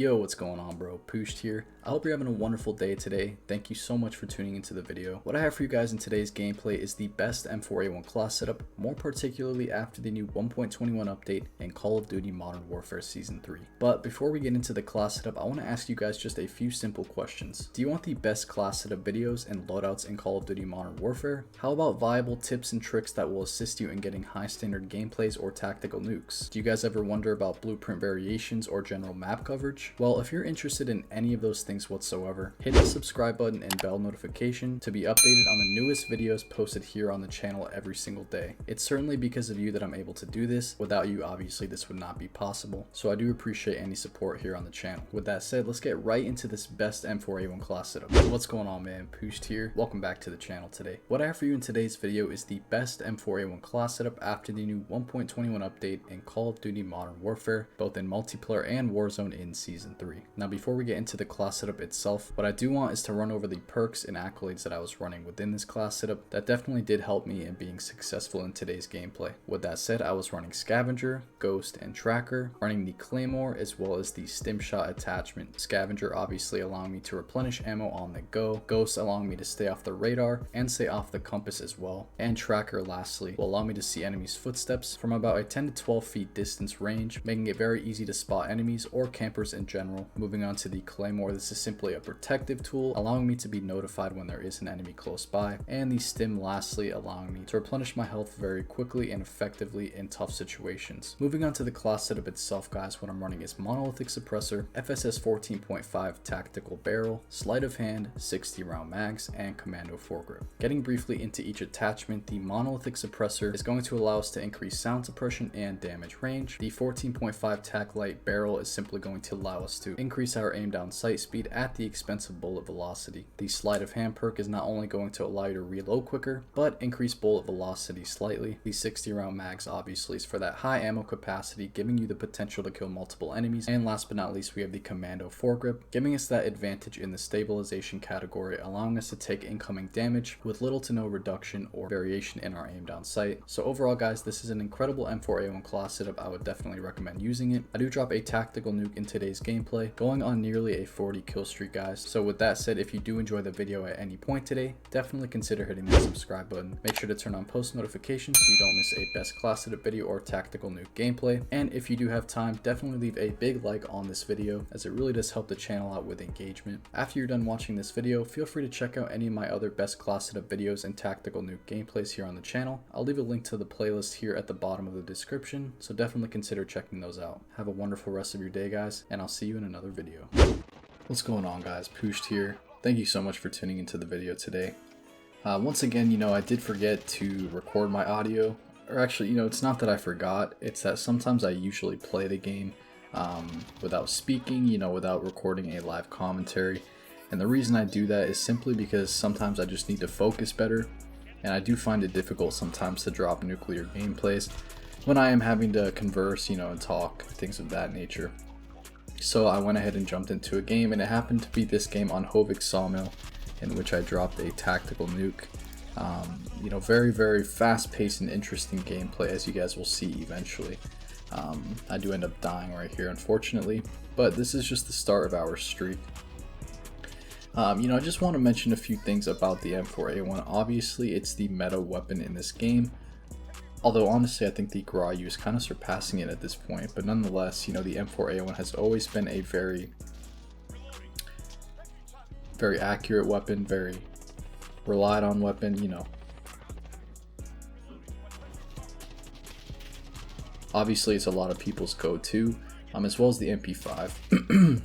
Yo, what's going on, bro? pooshtt here. I hope you're having a wonderful day today. Thank you so much for tuning into the video. What I have for you guys in today's gameplay is the best M4A1 class setup, more particularly after the new 1.21 update in Call of Duty Modern Warfare Season 3. But before we get into the class setup, I want to ask you guys just a few simple questions. Do you want the best class setup videos and loadouts in Call of Duty Modern Warfare? How about viable tips and tricks that will assist you in getting high standard gameplays or tactical nukes? Do you guys ever wonder about blueprint variations or general map coverage? Well, if you're interested in any of those things whatsoever, hit the subscribe button and bell notification to be updated on the newest videos posted here on the channel every single day. It's certainly because of you that I'm able to do this. Without you, obviously this would not be possible. So I do appreciate any support here on the channel. With that said, let's get right into this best M4A1 class setup. What's going on, man? pooshtt here. Welcome back to the channel today. What I have for you in today's video is the best M4A1 class setup after the new 1.21 update in Call of Duty Modern Warfare, both in multiplayer and Warzone in Season 3. Now, before we get into the class setup itself, what I do want is to run over the perks and accolades that I was running within this class setup that definitely did help me in being successful in today's gameplay. With that said, I was running Scavenger, Ghost, and Tracker, running the Claymore as well as the Stim Shot attachment. Scavenger obviously allowing me to replenish ammo on the go, Ghost allowing me to stay off the radar and stay off the compass as well, and Tracker lastly will allow me to see enemies' footsteps from about a 10 to 12 feet distance range, making it very easy to spot enemies or campers in general. Moving on to the Claymore, this is simply a protective tool allowing me to be notified when there is an enemy close by, and the Stim lastly allowing me to replenish my health very quickly and effectively in tough situations. Moving on to the class setup itself, guys, what I'm running is Monolithic Suppressor, FSS 14.5 Tactical Barrel, Sleight of Hand, 60 round mags, and Commando foregrip. Getting briefly into each attachment, the Monolithic Suppressor is going to allow us to increase sound suppression and damage range. The 14.5 Tac Light Barrel is simply going to allow us to increase our aim down sight speed at the expense of bullet velocity. The Sleight of Hand perk is not only going to allow you to reload quicker, but increase bullet velocity slightly. The 60 round mags obviously is for that high ammo capacity, giving you the potential to kill multiple enemies. And last but not least, we have the Commando foregrip, giving us that advantage in the stabilization category, allowing us to take incoming damage with little to no reduction or variation in our aim down sight. So overall, guys, this is an incredible M4A1 class setup. I would definitely recommend using it. I do drop a tactical nuke in today's gameplay, going on nearly a 40 kill streak, guys. So with that said, if you do enjoy the video at any point today, definitely consider hitting that subscribe button. Make sure to turn on post notifications so you don't miss a best class setup video or tactical nuke gameplay. And if you do have time, definitely leave a big like on this video, as it really does help the channel out with engagement. After you're done watching this video, feel free to check out any of my other best class setup videos and tactical nuke gameplays here on the channel. I'll leave a link to the playlist here at the bottom of the description, so definitely consider checking those out. Have a wonderful rest of your day, guys, and I'll see you in another video. What's going on, guys? pooshtt here. Thank you so much for tuning into the video today. Once again, I did forget to record my audio, or actually, it's not that I forgot, it's that sometimes I usually play the game without speaking, without recording a live commentary. And the reason I do that is simply because sometimes I just need to focus better, and I do find it difficult sometimes to drop nuclear gameplays when I am having to converse, and talk, things of that nature. So I went ahead and jumped into a game, and it happened to be this game on Hovik Sawmill, in which I dropped a tactical nuke. Very, very fast-paced and interesting gameplay, as you guys will see eventually. I do end up dying right here, unfortunately, but this is just the start of our streak. I just want to mention a few things about the M4A1. Obviously, it's the meta weapon in this game. Although honestly, I think the Grayu is kind of surpassing it at this point. But nonetheless, the M4A1 has always been a very, very accurate weapon, very relied on weapon, Obviously, it's a lot of people's go-to, as well as the MP5.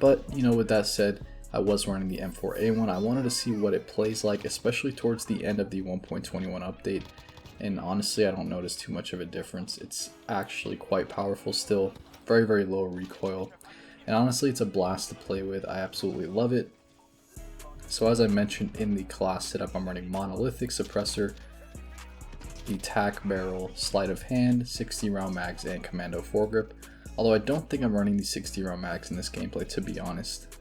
But, with that said, I was running the M4A1. I wanted to see what it plays like, especially towards the end of the 1.21 update. And honestly, I don't notice too much of a difference. It's actually quite powerful still, very, very low recoil. And honestly, it's a blast to play with. I absolutely love it. So as I mentioned in the class setup, I'm running Monolithic Suppressor, the Tac Barrel, Sleight of Hand, 60 round mags, and Commando foregrip. Although I don't think I'm running the 60 round mags in this gameplay, to be honest.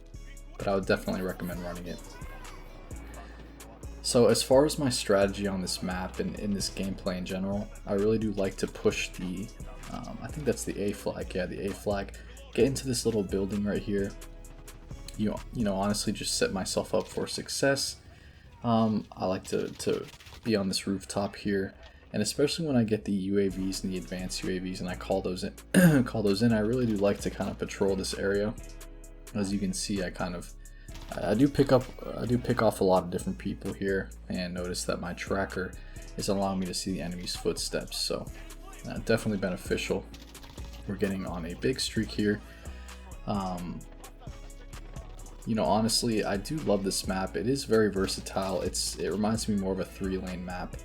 But I would definitely recommend running it. So as far as my strategy on this map and in this gameplay in general, I really do like to push the, I think that's the A flag, yeah, the A flag, get into this little building right here. You know, honestly just set myself up for success. I like to be on this rooftop here, and especially when I get the UAVs and the advanced UAVs and I call those in, I really do like to kind of patrol this area. As you can see, I do pick off a lot of different people here, and notice that my tracker is allowing me to see the enemy's footsteps, so definitely beneficial. We're getting on a big streak here. You know, honestly, I do love this map. It is very versatile. It reminds me more of a 3-lane map,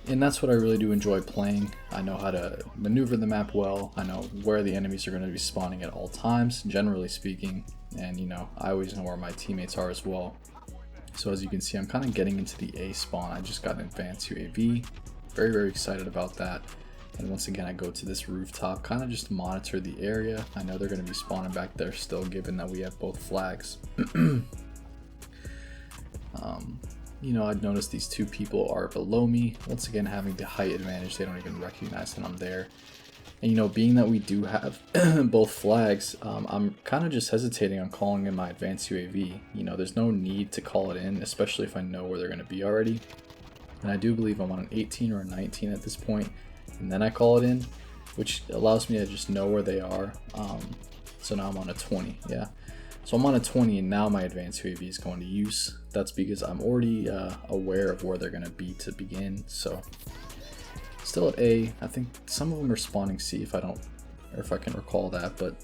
and that's what I really do enjoy playing. I know how to maneuver the map well. I know where the enemies are going to be spawning at all times, generally speaking, and you know, I always know where my teammates are as well. So as you can see, I'm kind of getting into the A spawn. I just got an advanced UAV. Very excited about that. And once again, I go to this rooftop, kind of just monitor the area. I know they're going to be spawning back there still, given that we have both flags. You know, I'd noticed these two people are below me. Once again, having the height advantage, they don't even recognize that I'm there. And you know, being that we do have both flags, I'm kind of just hesitating on calling in my advanced UAV. You know, there's no need to call it in, especially if I know where they're going to be already. And I do believe I'm on an 18 or a 19 at this point. And then I call it in, which allows me to just know where they are. So now I'm on a 20, yeah. So I'm on a 20, and now my advanced UAV is going to use. That's because I'm already aware of where they're going to be to begin. So still at A. I think some of them are spawning C if I can recall that, but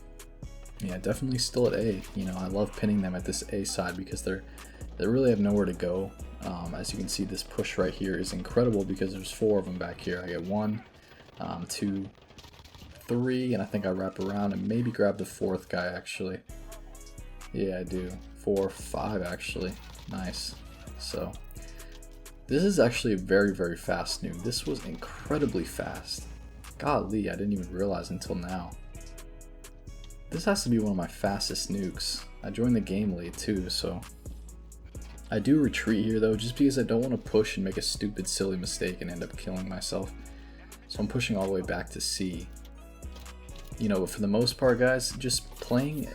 yeah, definitely still at A. You know, I love pinning them at this A side because they really have nowhere to go. As you can see, this push right here is incredible because there's 4 of them back here. I get 1, 2, 3, and I think I wrap around and maybe grab the 4th guy actually. Yeah, I do. 4, 5 actually. Nice. So this is actually a very fast nuke. This was incredibly fast. Golly, I didn't even realize until now. This has to be one of my fastest nukes. I joined the game late too, so I do retreat here though, just because I don't want to push and make a stupid silly mistake and end up killing myself. So I'm pushing all the way back to C. You know, but for the most part, guys, just playing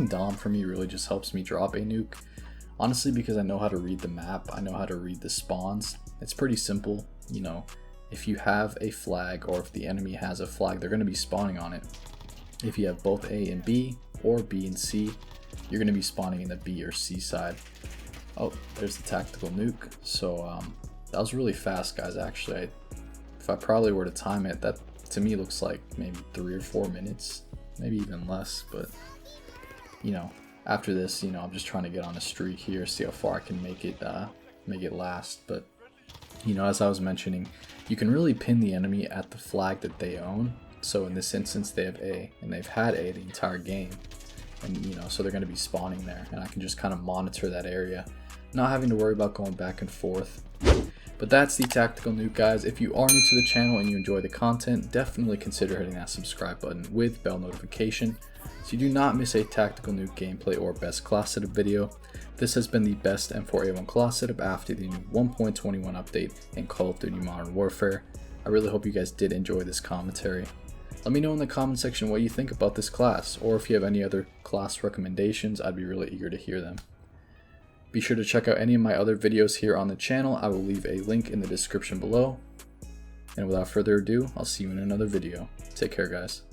Dom for me really just helps me drop a nuke. Honestly, because I know how to read the map, I know how to read the spawns. It's pretty simple. You know, if you have a flag, or if the enemy has a flag, they're going to be spawning on it. If you have both A and B, or B and C, you're going to be spawning in the B or C side. Oh, there's the tactical nuke. So that was really fast, guys. Actually, if I probably were to time it, that to me looks like maybe 3 or 4 minutes, maybe even less. But you know, after this, you know, I'm just trying to get on a streak here, see how far I can make it last. But you know, as I was mentioning, you can really pin the enemy at the flag that they own. So in this instance, they have A, and they've had A the entire game, and you know, so they're going to be spawning there, and I can just kind of monitor that area, not having to worry about going back and forth. But that's the tactical nuke, guys. If you are new to the channel and you enjoy the content, definitely consider hitting that subscribe button with bell notification so you do not miss a tactical nuke gameplay or best class setup video. This has been the best M4A1 class setup after the new 1.21 update in Call of Duty Modern Warfare. I really hope you guys did enjoy this commentary. Let me know in the comment section what you think about this class, or if you have any other class recommendations. I'd be really eager to hear them. Be sure to check out any of my other videos here on the channel. I will leave a link in the description below. And without further ado, I'll see you in another video. Take care, guys.